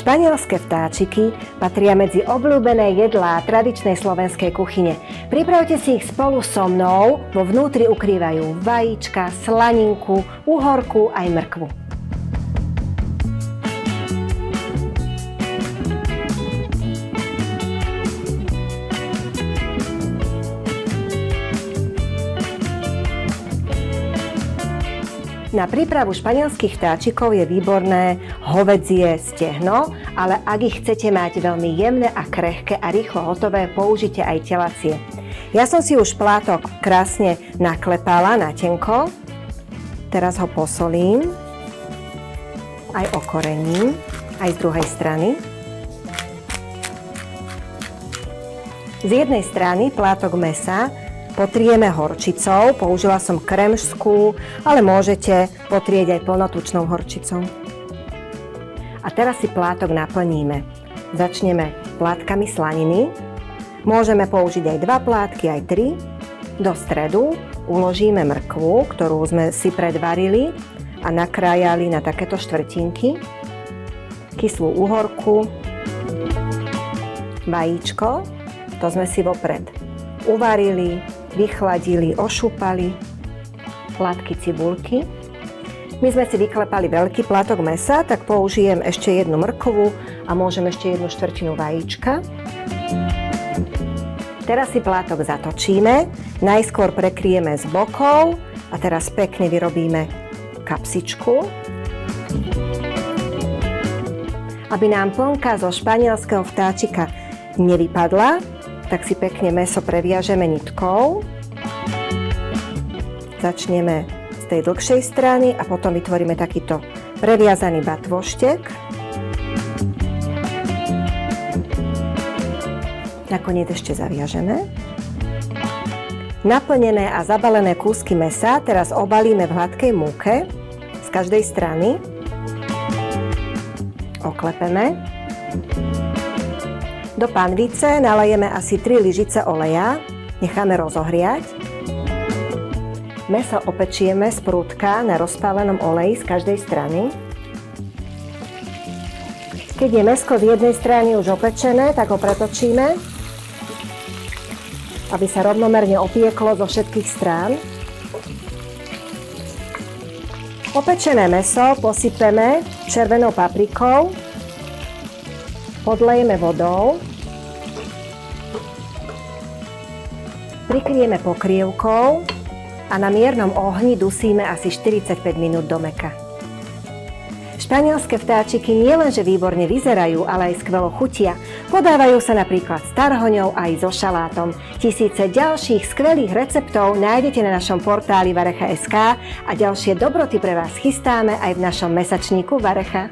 Španielské vtáčiky patria medzi obľúbené jedlá tradičnej slovenskej kuchyne. Pripravte si ich spolu so mnou, vo vnútri ukrývajú vajíčka, slaninku, uhorku aj mrkvu. Na prípravu španielských vtáčikov je výborné hovädzie stehno, ale ak ich chcete mať veľmi jemné a krehké a rýchlo hotové, použite aj telacie. Ja som si už plátok krásne naklepala na tenko. Teraz ho posolím, aj okorením, aj z druhej strany. Z jednej strany plátok mäsa potrieme horčicou, použila som kremžskú, ale môžete potrieť aj plnotučnou horčicou. A teraz si plátok naplníme. Začneme plátkami slaniny. Môžeme použiť aj 2 plátky, aj 3. Do stredu uložíme mrkvu, ktorú sme si predvarili a nakrájali na takéto štvrtinky. Kyslú uhorku, vajíčko, to sme si vopred uvarili, vychladili, ošúpali, plátky cibulky. My sme si vyklepali veľký plátok mäsa, tak použijem ešte jednu mrkvu a môžem ešte 1/4 vajíčka. Teraz si plátok zatočíme, najskôr prekryjeme z bokov a teraz pekne vyrobíme kapsičku. Aby nám plnka zo španielského vtáčika nevypadla, tak si pekne mäso previažeme nitkou. Začneme z tej dlhšej strany a potom vytvoríme takýto previazaný batvoštek. Nakoniec ešte zaviažeme. Naplnené a zabalené kúsky mäsa teraz obalíme v hladkej múke z každej strany. Oklepeme. Do panvice nalejeme asi 3 lyžice oleja, necháme rozohriať. Mäso opečieme z prúdka na rozpálenom oleji z každej strany. Keď je mäsko z jednej strany už opečené, tak ho pretočíme, aby sa rovnomerne opieklo zo všetkých strán. Opečené mäso posypeme červenou paprikou, podlejeme vodou, prikryjeme pokrievkou a na miernom ohni dusíme asi 45 minút do mäka. Španielské vtáčiky nielenže výborne vyzerajú, ale aj skvelo chutia. Podávajú sa napríklad s tarhoňou aj so šalátom. Tisíce ďalších skvelých receptov nájdete na našom portáli varecha.sk a ďalšie dobroty pre vás chystáme aj v našom mesačníku Varecha.